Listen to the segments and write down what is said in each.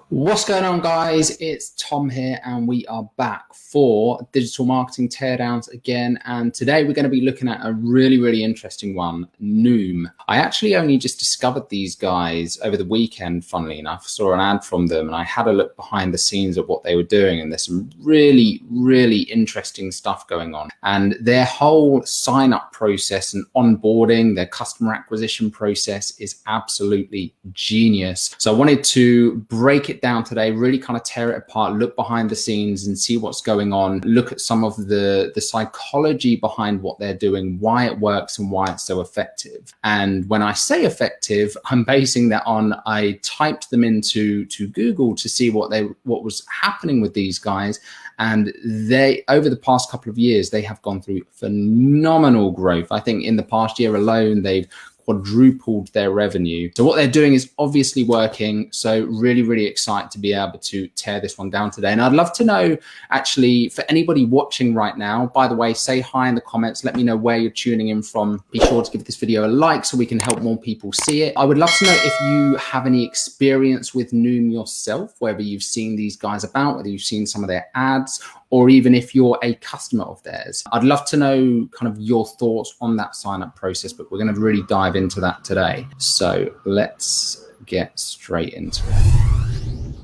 What's going on, guys? It's Tom here, and we are back for Digital Marketing Teardowns again. And today we're going to be looking at a really interesting one, Noom. I actually only just discovered these guys over the weekend, funnily enough. Saw an ad from them, and I had a look behind the scenes of what they were doing, and there's some really interesting stuff going on. And their whole sign-up process and onboarding, their customer acquisition process is absolutely genius. So I wanted to break it down today, really kind of tear it apart, look behind the scenes and see what's going on, look at some of the psychology behind what they're doing, why it works and why it's so effective. And when I say effective, I'm basing that on, I typed them into Google to see what was happening with these guys. And they, over the past couple of years, they have gone through phenomenal growth. I think in the past year alone, they've quadrupled their revenue. So what they're doing is obviously working. So really excited to be able to tear this one down today. And I'd love to know, actually, for anybody watching right now, by the way, say hi in the comments. Let me know where you're tuning in from. Be sure to give this video a like so we can help more people see it. I would love to know if you have any experience with Noom yourself, whether you've seen these guys about, whether you've seen some of their ads, or even if you're a customer of theirs. I'd love to know kind of your thoughts on that sign-up process, but we're going to really dive into that today. So let's get straight into it.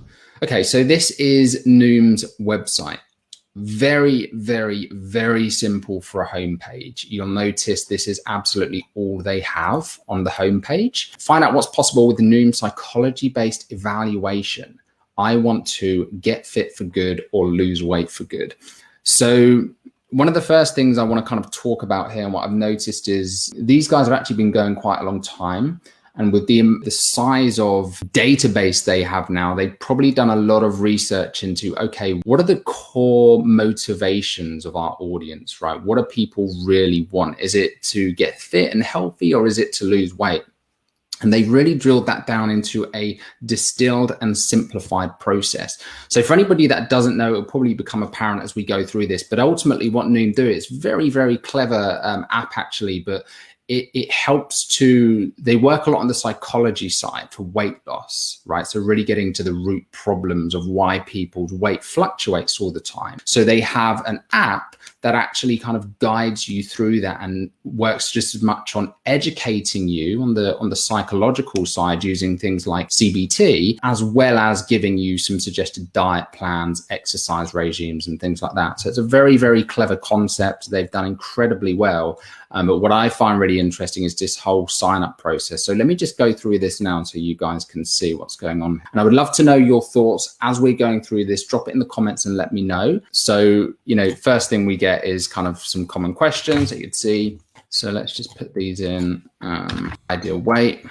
Okay, so this is Noom's website. Very simple for a homepage. You'll notice this is absolutely all they have on the homepage. Find out what's possible with the Noom psychology-based evaluation. I want to get fit for good or lose weight for good. So one of the first things I want to kind of talk about here, and what I've noticed, is these guys have actually been going quite a long time. And with the size of database they have now, they've probably done a lot of research into, okay, what are the core motivations of our audience, right? What do people really want? Is it to get fit and healthy, or is it to lose weight? And they really drilled that down into a distilled and simplified process. So for anybody that doesn't know, it'll probably become apparent as we go through this. But ultimately what Noom do is very clever app actually, but it helps to, they work a lot on the psychology side for weight loss, right? So really getting to the root problems of why people's weight fluctuates all the time. So they have an app that actually kind of guides you through that and works just as much on educating you on the psychological side using things like CBT, as well as giving you some suggested diet plans, exercise regimes and things like that. So it's a very clever concept. They've done incredibly well. But what I find really interesting is this whole sign-up process. So let me just go through this now so you guys can see what's going on. And I would love to know your thoughts as we're going through this. Drop it in the comments and let me know. So, you know, first thing we get is kind of some common questions that you'd see. So let's just put these in. Ideal weight.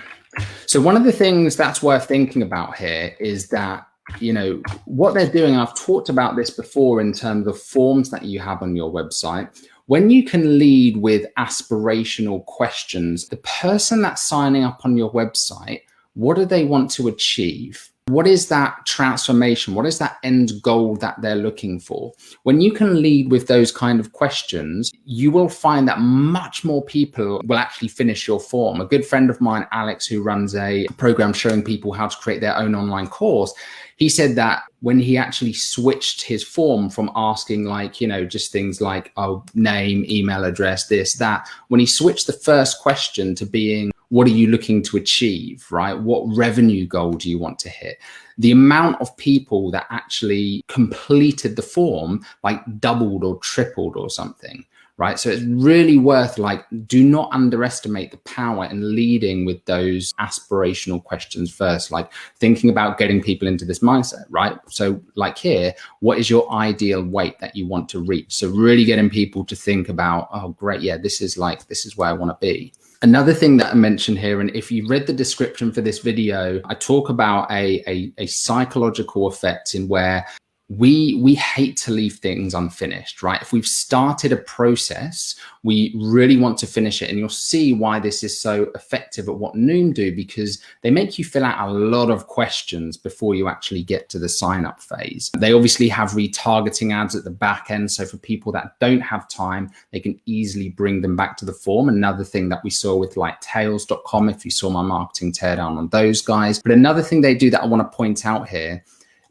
So one of the things that's worth thinking about here is that, you know, what they're doing, I've talked about this before in terms of forms that you have on your website. When you can lead with aspirational questions, the person that's signing up on your website, what do they want to achieve? What is that transformation? What is that end goal that they're looking for? When you can lead with those kind of questions, you will find that much more people will actually finish your form. A good friend of mine, Alex, who runs a program showing people how to create their own online course, he said that when he actually switched his form from asking, like, you know, just things like, oh, name, email address, this, that, when he switched the first question to being, what are you looking to achieve, right? What revenue goal do you want to hit? The amount of people that actually completed the form like doubled or tripled or something, right? So it's really worth, like, do not underestimate the power in leading with those aspirational questions first, like thinking about getting people into this mindset, right? So like here, what is your ideal weight that you want to reach? So really getting people to think about, oh, great, yeah, this is where I want to be. Another thing that I mentioned here, and if you read the description for this video, I talk about a psychological effect in where we hate to leave things unfinished, right? If we've started a process, we really want to finish it. And you'll see why this is so effective at what Noom do, because they make you fill out a lot of questions before you actually get to the sign up phase. They obviously have retargeting ads at the back end. So for people that don't have time, they can easily bring them back to the form. Another thing that we saw with like tails.com, if you saw my marketing teardown on those guys. But another thing they do that I want to point out here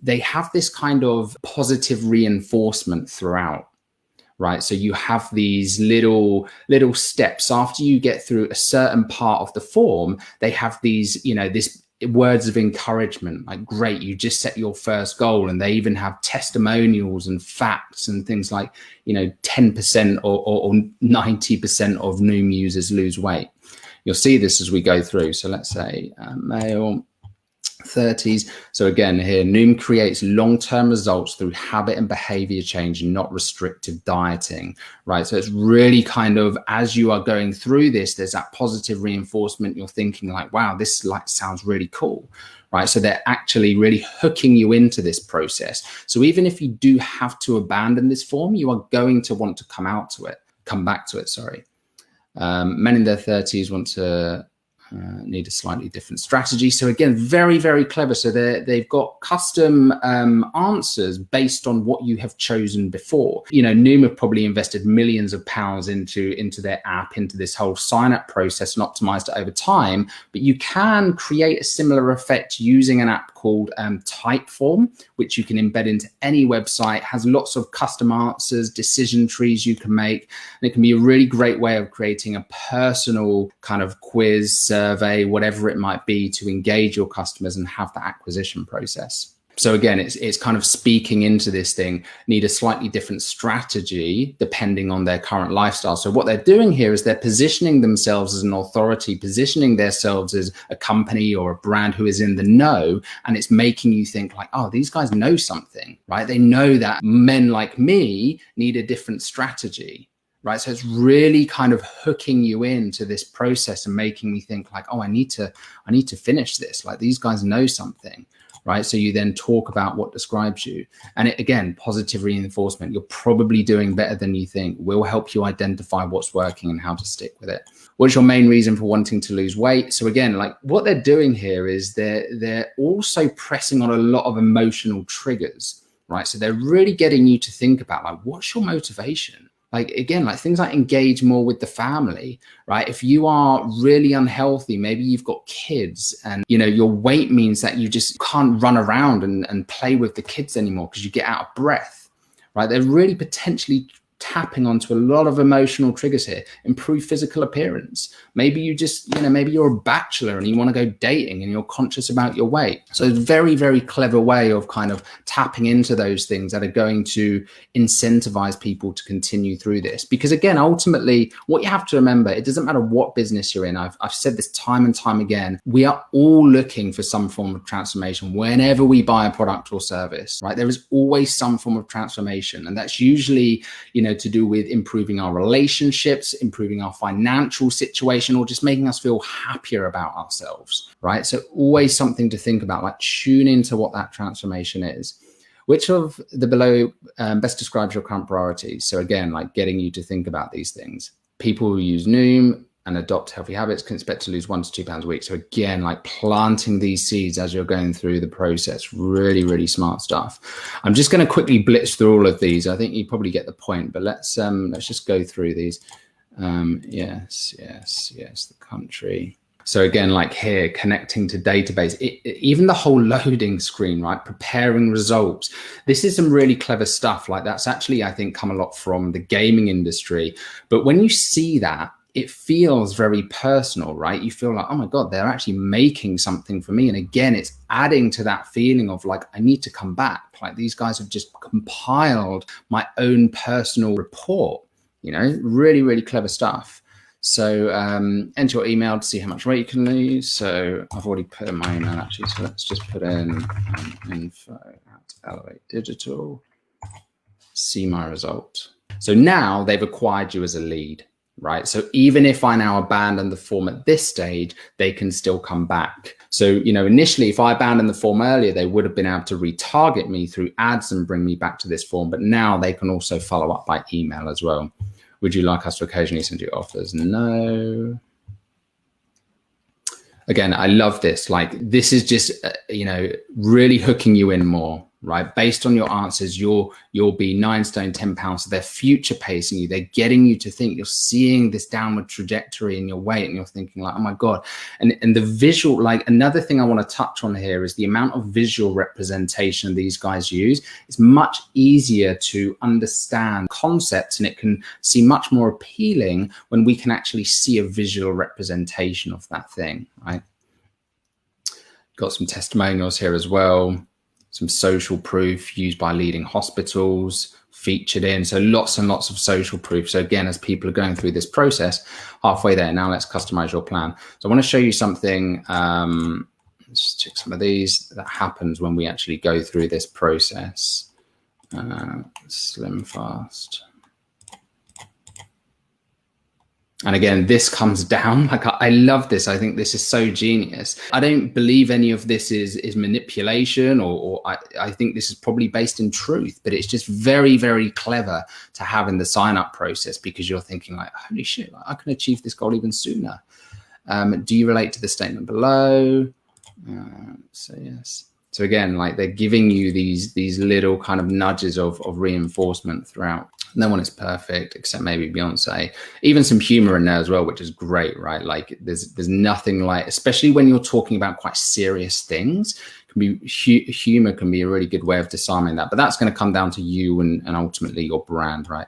they have this kind of positive reinforcement throughout. Right. So you have these little steps after you get through a certain part of the form. They have these, this words of encouragement, like, great, you just set your first goal. And they even have testimonials and facts and things like, 10% or 90% of Noom users lose weight. You'll see this as we go through. So let's say male, 30s. So again, here, Noom creates long-term results through habit and behavior change, and not restrictive dieting, right? So it's really kind of, as you are going through this, there's that positive reinforcement. You're thinking like, wow, this sounds really cool, right? So they're actually really hooking you into this process. So even if you do have to abandon this form, you are going to want to come back to it. Sorry. Men in their 30s want to need a slightly different strategy. So again, very, very clever. So they've got custom answers based on what you have chosen before. Noom have probably invested millions of pounds into their app, into this whole sign-up process, and optimized it over time. But you can create a similar effect using an app called Typeform, which you can embed into any website. It has lots of custom answers, decision trees you can make, and it can be a really great way of creating a personal kind of quiz, survey, whatever it might be, to engage your customers and have the acquisition process. So again, it's kind of speaking into this thing, need a slightly different strategy depending on their current lifestyle. So what they're doing here is they're positioning themselves as an authority, positioning themselves as a company or a brand who is in the know. And it's making you think like, oh, these guys know something, right? They know that men like me need a different strategy. Right. So it's really kind of hooking you into this process and making me think like, oh, I need to finish this. Like, these guys know something. Right. So you then talk about what describes you. And again, positive reinforcement. You're probably doing better than you think. Will help you identify what's working and how to stick with it. What's your main reason for wanting to lose weight? So again, like, what they're doing here is they're also pressing on a lot of emotional triggers. Right. So they're really getting you to think about like, what's your motivation? Like, again, like things like engage more with the family, right? If you are really unhealthy, maybe you've got kids and, your weight means that you just can't run around and play with the kids anymore because you get out of breath, right? They're really potentially tapping onto a lot of emotional triggers here. Improve physical appearance. Maybe you just, maybe you're a bachelor and you want to go dating and you're conscious about your weight. So it's a very, very clever way of kind of tapping into those things that are going to incentivize people to continue through this. Because again, ultimately, what you have to remember, it doesn't matter what business you're in. I've said this time and time again. We are all looking for some form of transformation whenever we buy a product or service, right? There is always some form of transformation. And that's usually, to do with improving our relationships, improving our financial situation, or just making us feel happier about ourselves, right? So always something to think about, like tune into what that transformation is. Which of the below best describes your current priorities? So again, like getting you to think about these things. People who use Noom and adopt healthy habits can expect to lose 1 to 2 pounds a week. So again, like planting these seeds as you're going through the process, really, really smart stuff. I'm just going to quickly blitz through all of these. I think you probably get the point, but let's just go through these. Yes, the country. So again, like here, connecting to database, even the whole loading screen, right? Preparing results. This is some really clever stuff. Like that's actually, I think, come a lot from the gaming industry. But when you see that, it feels very personal, right? You feel like, oh my God, they're actually making something for me. And again, it's adding to that feeling of like, I need to come back. Like these guys have just compiled my own personal report, really, really clever stuff. So enter your email to see how much weight you can lose. So I've already put in my email actually. So let's just put in info@Elevate see my result. So now they've acquired you as a lead. Right. So even if I now abandon the form at this stage, they can still come back. So, initially, if I abandoned the form earlier, they would have been able to retarget me through ads and bring me back to this form. But now they can also follow up by email as well. Would you like us to occasionally send you offers? No. Again, I love this. Like this is just, really hooking you in more. right? Based on your answers, you'll be 9 stone, 10 pounds. So they're future pacing you. They're getting you to think. You're seeing this downward trajectory in your weight, and you're thinking like, oh my God. And the visual, like another thing I want to touch on here is the amount of visual representation these guys use. It's much easier to understand concepts, and it can seem much more appealing when we can actually see a visual representation of that thing, right? Got some testimonials here as well. Some social proof used by leading hospitals, featured in. So lots and lots of social proof. So again, as people are going through this process, halfway there, now let's customize your plan. So I want to show you something. Let's just check some of these that happens when we actually go through this process. Slim fast. And again, this comes down, like I love this. I think this is so genius. I don't believe any of this is manipulation, or I think this is probably based in truth, but it's just very, very clever to have in the sign up process, because you're thinking like, holy shit, I can achieve this goal even sooner. Do you relate to the statement below? So yes. So again, like they're giving you these little kind of nudges of reinforcement throughout. No one is perfect except maybe Beyonce. Even some humor in there as well, which is great, right? Like there's nothing like, especially when you're talking about quite serious things, humor can be a really good way of disarming that. But that's going to come down to you and ultimately your brand, right?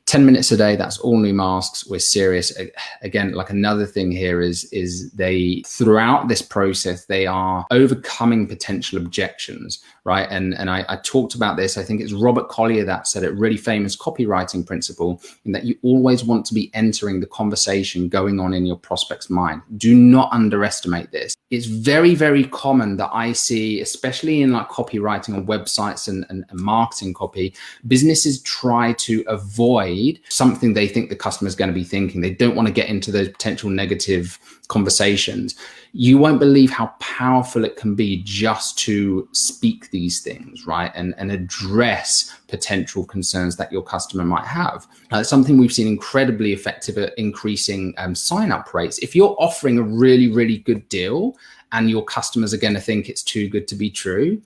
10 minutes a day, that's all new masks. We're serious. Again, like another thing here is they, throughout this process, they are overcoming potential objections, right? And I talked about this. I think it's Robert Collier that said it, really famous copywriting principle, in that you always want to be entering the conversation going on in your prospect's mind. Do not underestimate this. It's very, very common that I see, especially in like copywriting on websites and marketing copy, businesses try to avoid something they think the customer is going to be thinking. They don't want to get into those potential negative conversations. You won't believe how powerful it can be just to speak these things, right? And address potential concerns that your customer might have. It's something we've seen incredibly effective at increasing sign-up rates. If you're offering a really, really good deal and your customers are going to think it's too good to be true,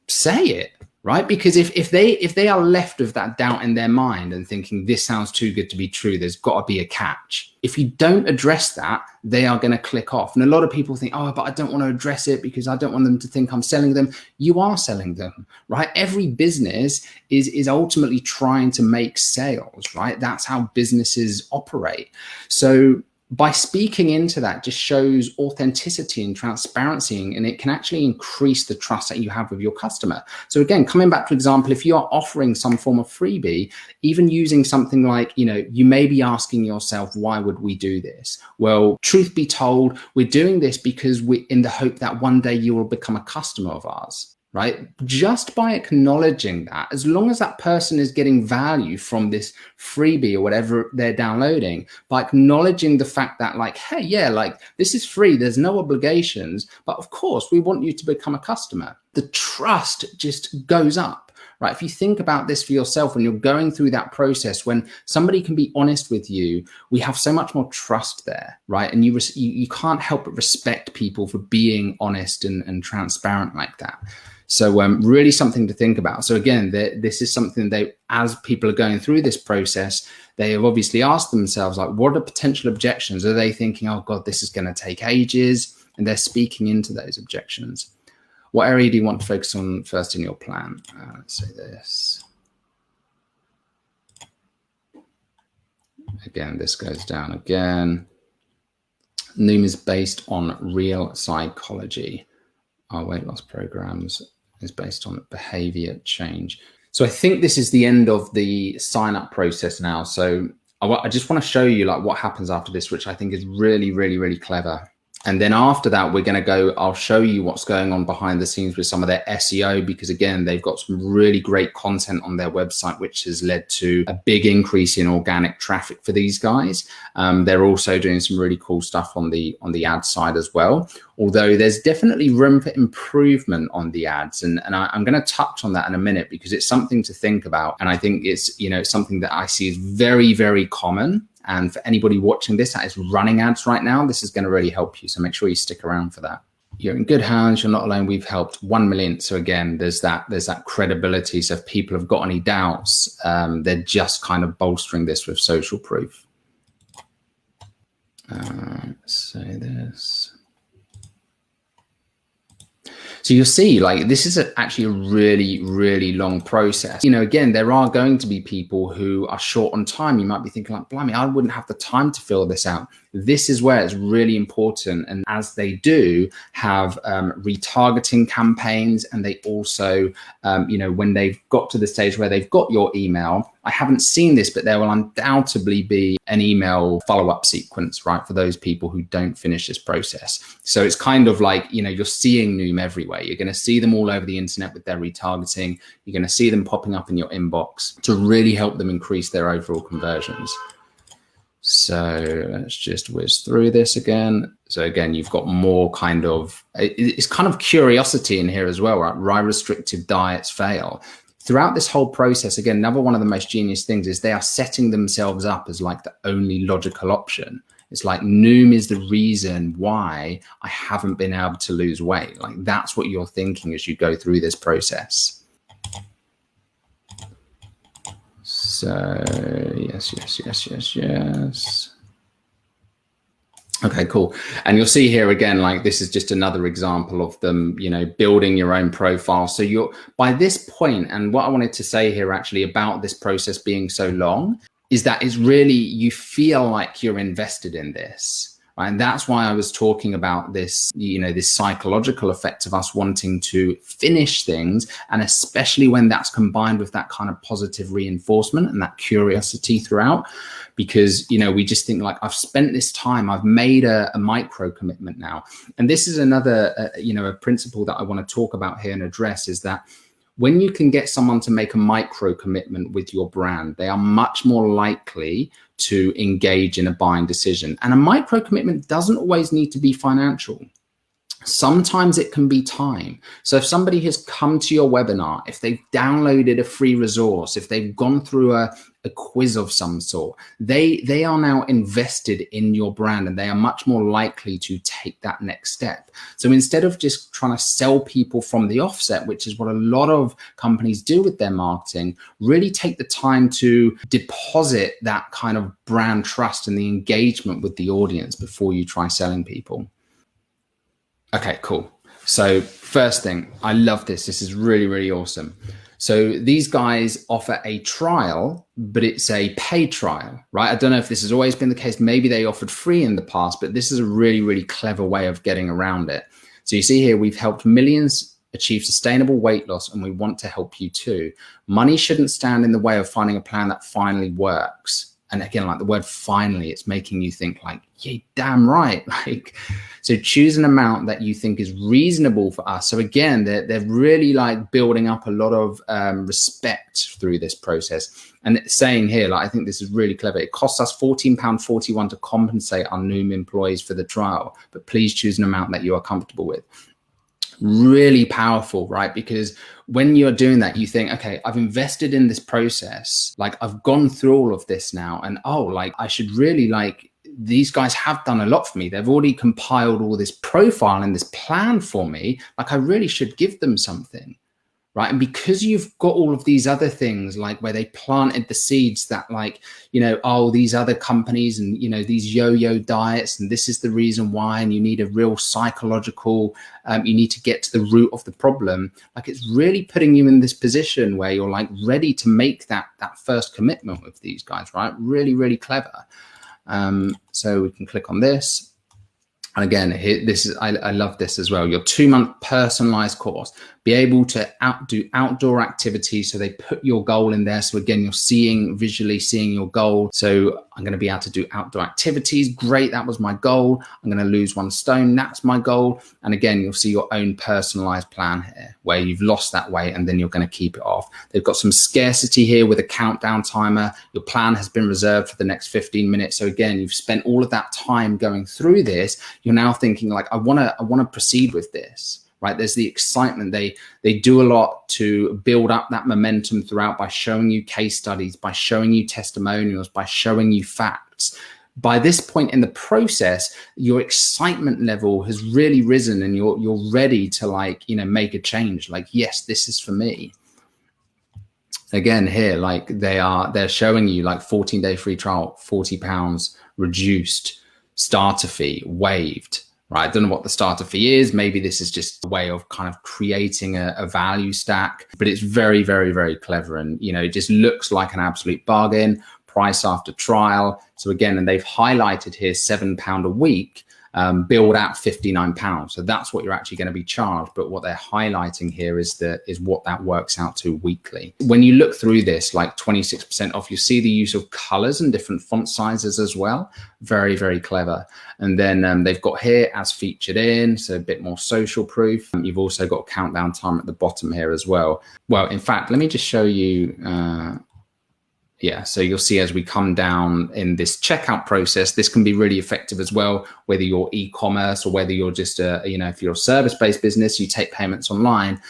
say it. Right? Because if they are left with that doubt in their mind and thinking this sounds too good to be true, there's got to be a catch. If you don't address that, they are going to click off. And a lot of people think, oh, but I don't want to address it because I don't want them to think I'm selling them. You are selling them, right? Every business is ultimately trying to make sales, right? That's how businesses operate. So by speaking into that just shows authenticity and transparency, and it can actually increase the trust that you have with your customer. So again, coming back to example, if you are offering some form of freebie, even using something like, you may be asking yourself, why would we do this? Well, truth be told, we're doing this because we're in the hope that one day you will become a customer of ours. Right? Just by acknowledging that, as long as that person is getting value from this freebie or whatever they're downloading, by acknowledging the fact that like, hey, yeah, like this is free, there's no obligations, but of course we want you to become a customer. The trust just goes up, right? If you think about this for yourself when you're going through that process, when somebody can be honest with you, we have so much more trust there, right? And you can't help but respect people for being honest and transparent like that. So really something to think about. So again, this is something as people are going through this process, they have obviously asked themselves, like, what are potential objections? Are they thinking, oh God, this is going to take ages? And they're speaking into those objections. What area do you want to focus on first in your plan? Let's say this. Again, this goes down again. Noom is based on real psychology. Our weight loss programs is based on behavior change. So I think this is the end of the sign up process now. So I just want to show you like what happens after this, which I think is really, really, really clever. And then after that, we're going to I'll show you what's going on behind the scenes with some of their SEO, because again, they've got some really great content on their website, which has led to a big increase in organic traffic for these guys. They're also doing some really cool stuff on the ad side as well, although there's definitely room for improvement on the ads. And I'm going to touch on that in a minute, because it's something to think about. And I think it's, something that I see is very, very common. And for anybody watching this that is running ads right now, this is going to really help you. So make sure you stick around for that. you're in good hands. You're not alone. We've helped 1 million. So again, there's that credibility. So if people have got any doubts, they're just kind of bolstering this with social proof. Let's say this. So you'll see, like, this is actually a really, really long process. You know, again, there are going to be people who are short on time. You might be thinking like, blimey, I wouldn't have the time to fill this out. This is where it's really important. And as they do have retargeting campaigns, and they also, you know, when they've got to the stage where they've got your email, I haven't seen this, but there will undoubtedly be an email follow-up sequence, right, for those people who don't finish this process. So it's kind of like, you know, you're seeing Noom everywhere. You're going to see them all over the internet with their retargeting. You're going to see them popping up in your inbox to really help them increase their overall conversions. So let's just whiz through this again. So again, you've got more kind of, it's kind of curiosity in here as well, right? Why restrictive diets fail. Throughout this whole process, again, another one of the most genius things is they are setting themselves up as like the only logical option. It's like Noom is the reason why I haven't been able to lose weight. Like that's what you're thinking as you go through this process. So yes. Okay, cool. And you'll see here again, like this is just another example of them, you know, building your own profile. So you're by this point, and what I wanted to say here actually about this process being so long is that it's really, you feel like you're invested in this. Right? And that's why I was talking about this, you know, this psychological effect of us wanting to finish things. And especially when that's combined with that kind of positive reinforcement and that curiosity throughout, because, you know, we just think like, I've spent this time, I've made a micro commitment now. And this is another, you know, a principle that I want to talk about here and address is that when you can get someone to make a micro commitment with your brand, they are much more likely to engage in a buying decision. And a micro commitment doesn't always need to be financial. Sometimes it can be time. So if somebody has come to your webinar, if they've downloaded a free resource, if they've gone through a quiz of some sort, they are now invested in your brand, and they are much more likely to take that next step. So instead of just trying to sell people from the offset, which is what a lot of companies do with their marketing, really take the time to deposit that kind of brand trust and the engagement with the audience before you try selling people. Okay, cool. So first thing, I love this. This is really, really awesome. So these guys offer a trial, but it's a paid trial, right? I don't know if this has always been the case. Maybe they offered free in the past, but this is a really, really clever way of getting around it. So you see here, we've helped millions achieve sustainable weight loss, and we want to help you too. Money shouldn't stand in the way of finding a plan that finally works. And again, like the word finally, it's making you think like, yeah, damn right. Like, so choose an amount that you think is reasonable for us. So again, they're really like building up a lot of respect through this process. And it's saying here, like, I think this is really clever. It costs us £14.41 to compensate our Noom employees for the trial, but please choose an amount that you are comfortable with. Really powerful, right? Because when you're doing that, you think, okay, I've invested in this process, like I've gone through all of this now, and oh, like I should really, like, these guys have done a lot for me. They've already compiled all this profile and this plan for me. Like I really should give them something, right? And because you've got all of these other things, like where they planted the seeds that, like, you know, oh, these other companies and, you know, these yo-yo diets, and this is the reason why, and you need a real psychological, you need to get to the root of the problem. Like it's really putting you in this position where you're like ready to make that first commitment with these guys, right? Really, really clever. So we can click on this. And again, here, this is, I love this as well. Your 2-month personalized course, be able to do outdoor activities. So they put your goal in there. So again, you're visually seeing your goal. So I'm going to be able to do outdoor activities. Great. That was my goal. I'm going to lose 1 stone. That's my goal. And again, you'll see your own personalized plan here where you've lost that weight and then you're going to keep it off. They've got some scarcity here with a countdown timer. Your plan has been reserved for the next 15 minutes. So again, you've spent all of that time going through this. You're now thinking like, I want to proceed with this. Right, there's the excitement. They do a lot to build up that momentum throughout by showing you case studies, by showing you testimonials, by showing you facts, by this point in the process, your excitement level has really risen and you're ready to like, you know, make a change. Like, yes, this is for me. Again, here, like they're showing you like 14-day free trial, £40 reduced, starter fee waived, right? I don't know what the starter fee is. Maybe this is just a way of kind of creating a value stack, but it's very, very, very clever. And, you know, it just looks like an absolute bargain. Price after trial. So again, and they've highlighted here £7 a week, billed at £59. So that's what you're actually going to be charged. But what they're highlighting here is what that works out to weekly. When you look through this, like 26% off, you see the use of colors and different font sizes as well. Very, very clever. And then they've got here as featured in, so a bit more social proof. You've also got countdown time at the bottom here as well. Well, in fact, let me just show you. Yeah, so you'll see as we come down in this checkout process, this can be really effective as well, whether you're e-commerce or whether you're just if you're a service-based business, you take payments online,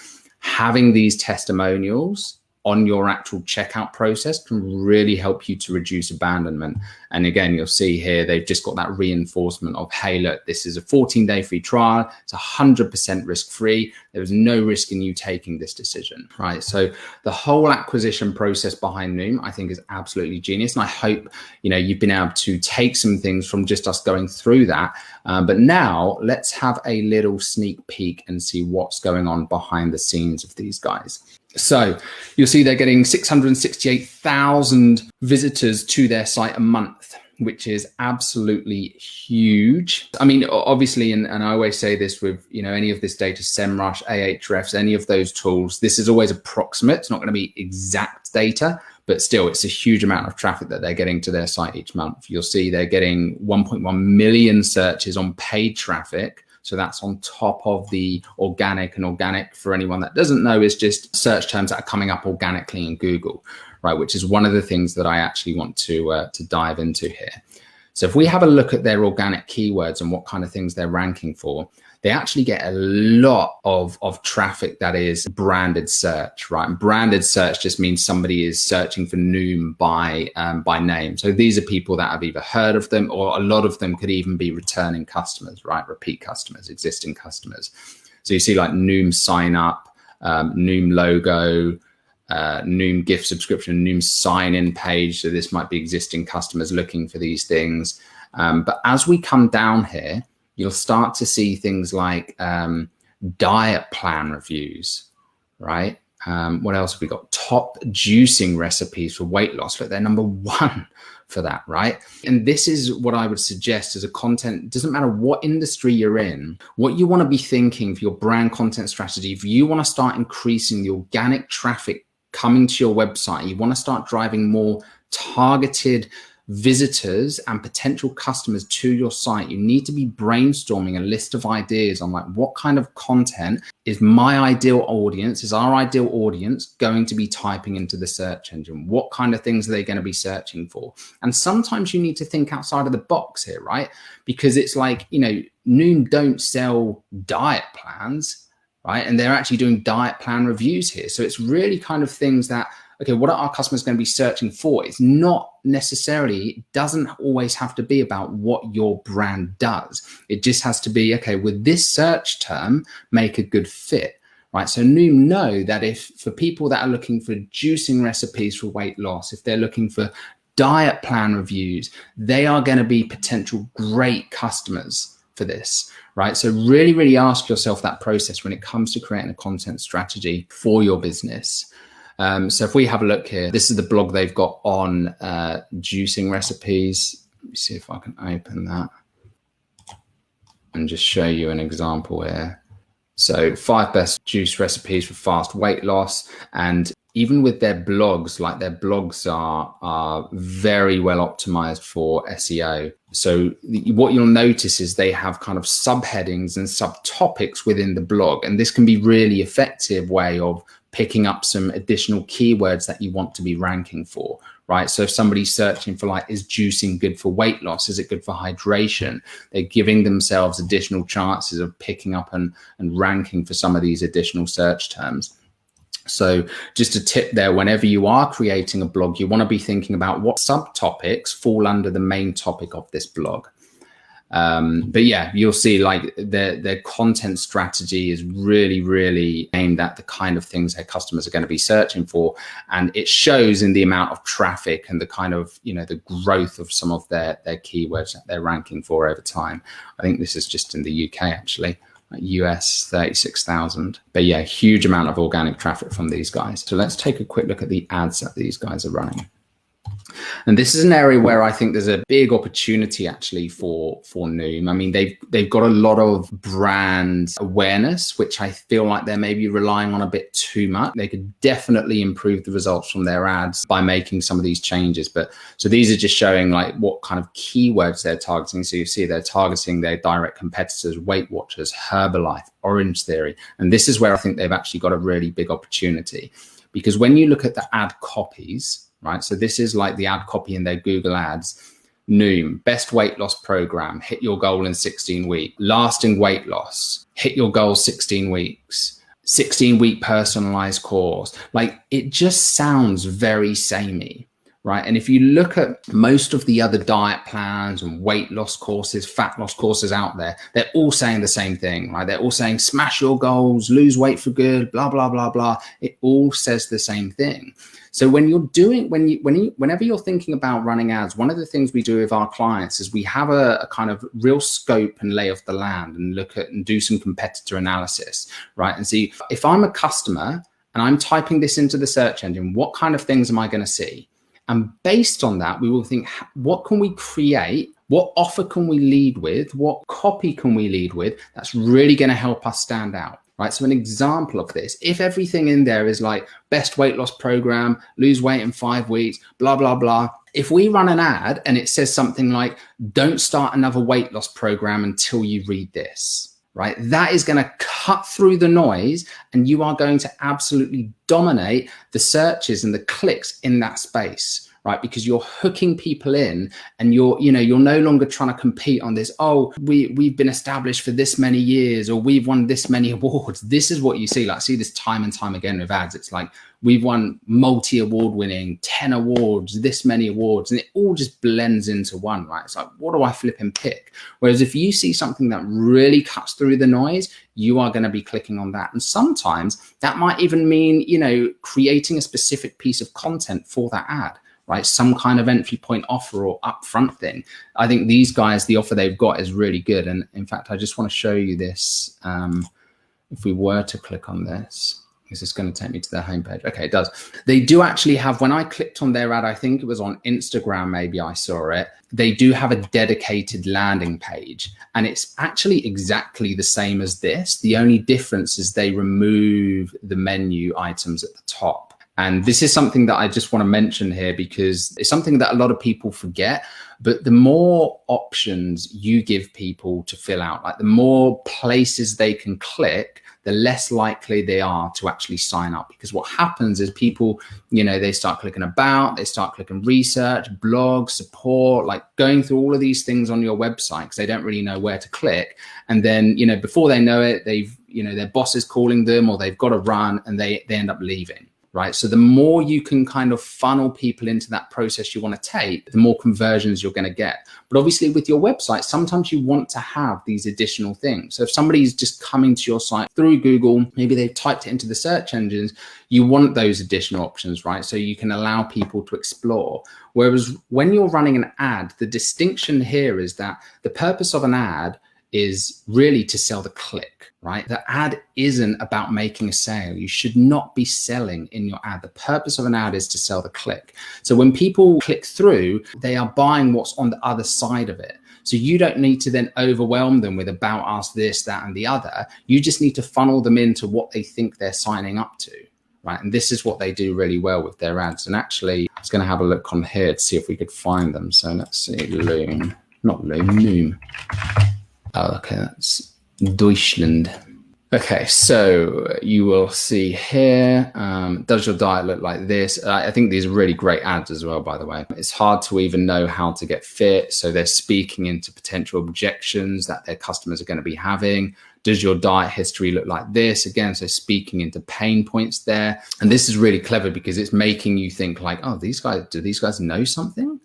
having these testimonials on your actual checkout process can really help you to reduce abandonment. And again, you'll see here, they've just got that reinforcement of, hey, look, this is a 14-day free trial. It's 100% risk-free. There is no risk in you taking this decision, right? So the whole acquisition process behind Noom, I think, is absolutely genius. And I hope, you know, you've been able to take some things from just us going through that. But now let's have a little sneak peek and see what's going on behind the scenes of these guys. So you'll see they're getting 668,000 visitors to their site a month, which is absolutely huge. I mean, obviously, and I always say this with, you know, any of this data, SEMrush, Ahrefs, any of those tools, this is always approximate. It's not going to be exact data, but still it's a huge amount of traffic that they're getting to their site each month. You'll see they're getting 1.1 million searches on paid traffic. So that's on top of the organic, and organic, for anyone that doesn't know, is just search terms that are coming up organically in Google, right? Which is one of the things that I actually want to dive into here. So if we have a look at their organic keywords and what kind of things they're ranking for, they actually get a lot of traffic that is branded search, right? And branded search just means somebody is searching for Noom by name. So these are people that have either heard of them, or a lot of them could even be returning customers, right? Repeat customers, existing customers. So you see like Noom sign up, Noom logo, Noom gift subscription, Noom sign in page. So this might be existing customers looking for these things. But as we come down here, you'll start to see things like diet plan reviews, right? What else have we got? Top juicing recipes for weight loss. Look, they're number one for that, right? And this is what I would suggest as a content. Doesn't matter what industry you're in, what you want to be thinking for your brand content strategy. If you want to start increasing the organic traffic coming to your website, you want to start driving more targeted visitors and potential customers to your site, you need to be brainstorming a list of ideas on like, what kind of content is my ideal audience, is our ideal audience going to be typing into the search engine? What kind of things are they going to be searching for? And sometimes you need to think outside of the box here, right? Because it's like, you know, Noom don't sell diet plans, right? And they're actually doing diet plan reviews here. So it's really kind of things that, okay, what are our customers going to be searching for? It's not necessarily, it doesn't always have to be about what your brand does. It just has to be, okay, with this search term, make a good fit, right? So Noom know that if for people that are looking for juicing recipes for weight loss, if they're looking for diet plan reviews, they are going to be potential great customers for this, right? So really, really ask yourself that process when it comes to creating a content strategy for your business. So if we have a look here, this is the blog they've got on juicing recipes. Let me see if I can open that and just show you an example here. So 5 best juice recipes for fast weight loss. And even with their blogs, like their blogs are very well optimized for SEO. So what you'll notice is they have kind of subheadings and subtopics within the blog. And this can be really effective way of picking up some additional keywords that you want to be ranking for, right? So if somebody's searching for like, is juicing good for weight loss? Is it good for hydration? They're giving themselves additional chances of picking up and ranking for some of these additional search terms. So just a tip there, whenever you are creating a blog, you want to be thinking about what subtopics fall under the main topic of this blog. But yeah, you'll see like their content strategy is really aimed at the kind of things their customers are going to be searching for. And it shows in the amount of traffic and the kind of, the growth of some of their keywords that they're ranking for over time. I think this is just in the UK, actually. US 36,000. But yeah, huge amount of organic traffic from these guys. So let's take a quick look at the ads that these guys are running. And this is an area where I think there's a big opportunity actually for Noom. I mean, they've got a lot of brand awareness, which I feel like they're maybe relying on a bit too much. They could definitely improve the results from their ads by making some of these changes. But so these are just showing like what kind of keywords they're targeting. So you see they're targeting their direct competitors, Weight Watchers, Herbalife, Orange Theory. And this is where I think they've actually got a really big opportunity, because when you look at the ad copies, right? So this is like the ad copy in their Google ads. Noom, best weight loss program, hit your goal in 16 weeks. Lasting weight loss, hit your goal 16 weeks. 16-week personalized course. Like, it just sounds very samey, right? And if you look at most of the other diet plans and weight loss courses, fat loss courses out there, they're all saying the same thing, right? They're all saying smash your goals, lose weight for good, blah, blah, blah, blah. It all says the same thing. So when you're doing, whenever you're thinking about running ads, one of the things we do with our clients is we have a kind of real scope and lay of the land and look at and do some competitor analysis, right? And see, if I'm a customer and I'm typing this into the search engine, what kind of things am I going to see? And based on that, we will think, what can we create? What offer can we lead with? What copy can we lead with? That's really going to help us stand out. Right. So an example of this, if everything in there is like best weight loss program, lose weight in 5 weeks, blah, blah, blah. If we run an ad and it says something like, don't start another weight loss program until you read this, right? That is going to cut through the noise, and you are going to absolutely dominate the searches and the clicks in that space. Right, because you're hooking people in, and you're no longer trying to compete on this. Oh, we've been established for this many years, or we've won this many awards. This is what you see. Like, see this time and time again with ads. It's like we've won multi-award winning, 10 awards, this many awards, and it all just blends into one. Right? It's like, what do I flip and pick? Whereas if you see something that really cuts through the noise, you are going to be clicking on that. And sometimes that might even mean, creating a specific piece of content for that ad. Right, some kind of entry point offer or upfront thing. I think these guys, the offer they've got is really good. And in fact, I just want to show you this. If we were to click on this, is this going to take me to their homepage? Okay, it does. They do actually have, when I clicked on their ad, I think it was on Instagram, maybe I saw it. They do have a dedicated landing page, and it's actually exactly the same as this. The only difference is they remove the menu items at the top. And this is something that I just want to mention here, because it's something that a lot of people forget. But the more options you give people to fill out, like the more places they can click, the less likely they are to actually sign up. Because what happens is people, they start clicking about, they start clicking research, blog, support, like going through all of these things on your website because they don't really know where to click. And then, before they know it, their boss is calling them, or they've got to run, and they end up leaving. Right. So the more you can kind of funnel people into that process you want to take, the more conversions you're going to get. But obviously with your website, sometimes you want to have these additional things. So if somebody's just coming to your site through Google, maybe they've typed it into the search engines, you want those additional options, right? So you can allow people to explore. Whereas when you're running an ad, the distinction here is that the purpose of an ad is really to sell the click, right? The ad isn't about making a sale. You should not be selling in your ad. The purpose of an ad is to sell the click. So when people click through, they are buying what's on the other side of it. So you don't need to then overwhelm them with about us, this, that, and the other. You just need to funnel them into what they think they're signing up to, right? And this is what they do really well with their ads. And actually, I was going to have a look on here to see if we could find them. So let's see, Noom. Oh, okay, that's Deutschland. Okay, so you will see here, does your diet look like this? I think these are really great ads as well, by the way. It's hard to even know how to get fit. So they're speaking into potential objections that their customers are going to be having. Does your diet history look like this? Again, so speaking into pain points there. And this is really clever because it's making you think like, oh, do these guys know something?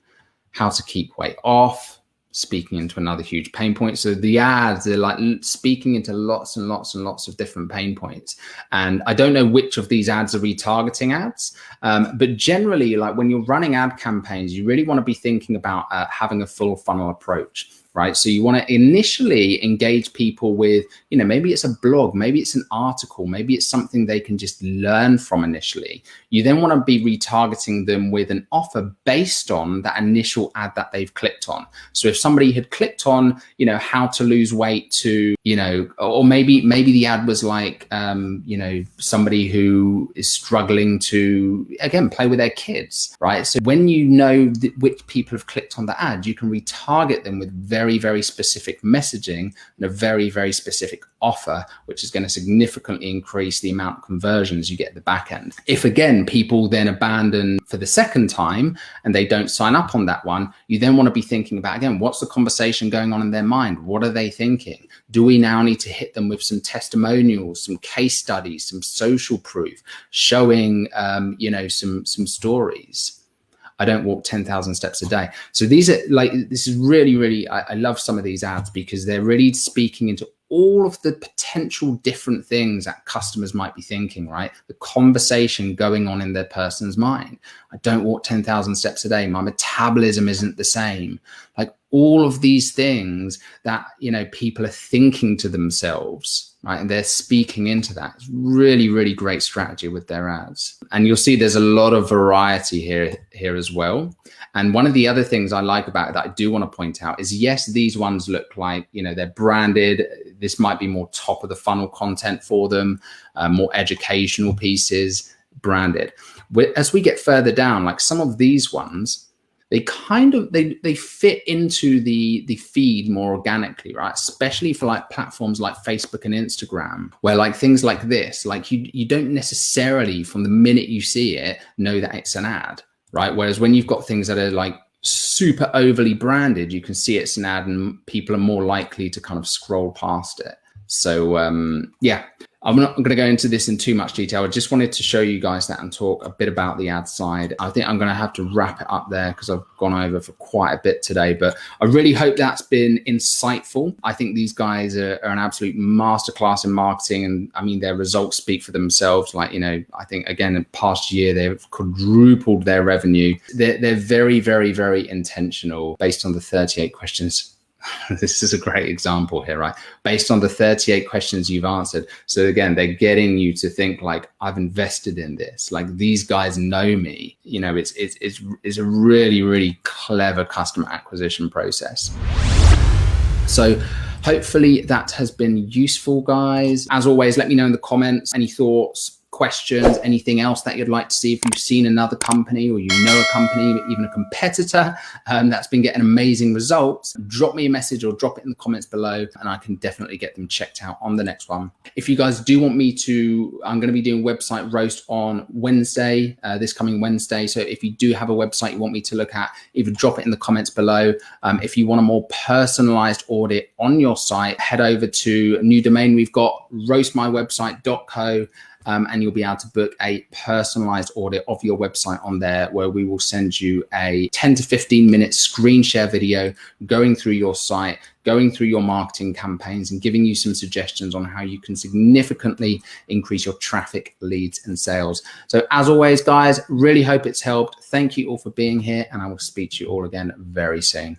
How to keep weight off, speaking into another huge pain point. So the ads are like speaking into lots and lots and lots of different pain points. And I don't know which of these ads are retargeting ads, but generally, like when you're running ad campaigns, you really want to be thinking about having a full funnel approach. Right. So you want to initially engage people with, you know, maybe it's a blog, maybe it's an article, maybe it's something they can just learn from initially. You then want to be retargeting them with an offer based on that initial ad that they've clicked on. So if somebody had clicked on, you know, how to lose weight to, you know, or maybe the ad was like, you know, somebody who is struggling to, again, play with their kids. Right. So when you know which people have clicked on the ad, you can retarget them with very, very specific messaging and a very, very specific offer, which is going to significantly increase the amount of conversions you get at the back end. If again, people then abandon for the second time and they don't sign up on that one, you then want to be thinking about, again, what's the conversation going on in their mind? What are they thinking? Do we now need to hit them with some testimonials, some case studies, some social proof, showing, you know, some stories? I don't walk 10,000 steps a day. So these are like, this is really, really, I love some of these ads because they're really speaking into all of the potential different things that customers might be thinking, right? The conversation going on in their person's mind. I don't walk 10,000 steps a day. My metabolism isn't the same. Like all of these things that, you know, people are thinking to themselves, right? And they're speaking into that. It's really, really great strategy with their ads. And you'll see there's a lot of variety here as well. And one of the other things I like about it that I do want to point out is, yes, these ones look like, you know, they're branded. This might be more top of the funnel content for them, more educational pieces, branded. As we get further down, like some of these ones, they kind of, they fit into the feed more organically, right? Especially for like platforms like Facebook and Instagram, where like things like this, like you don't necessarily from the minute you see it know that it's an ad, right? Whereas when you've got things that are like super overly branded, you can see it's an ad and people are more likely to kind of scroll past it. So yeah, I'm not going to go into this in too much detail. I just wanted to show you guys that and talk a bit about the ad side. I think I'm going to have to wrap it up there because I've gone over for quite a bit today, but I really hope that's been insightful. I think these guys are an absolute masterclass in marketing. And I mean, their results speak for themselves. Like, you know, I think again, in the past year, they've quadrupled their revenue. They're very, very, very intentional based on the 38 questions. This is a great example here, right? Based on the 38 questions you've answered. So again, they're getting you to think like, I've invested in this. Like these guys know me. You know, it's a really, really clever customer acquisition process. So hopefully that has been useful, guys. As always, let me know in the comments, any thoughts, questions, anything else that you'd like to see. If you've seen another company or you know a company, even a competitor that's been getting amazing results, drop me a message or drop it in the comments below and I can definitely get them checked out on the next one. If you guys do want me to, I'm going to be doing website roast on Wednesday, this coming Wednesday. So if you do have a website you want me to look at, either drop it in the comments below. If you want a more personalized audit on your site, head over to a new domain we've got, roastmywebsite.co. And you'll be able to book a personalized audit of your website on there, where we will send you a 10 to 15 minute screen share video going through your site, going through your marketing campaigns and giving you some suggestions on how you can significantly increase your traffic, leads and sales. So as always, guys, really hope it's helped. Thank you all for being here and I will speak to you all again very soon.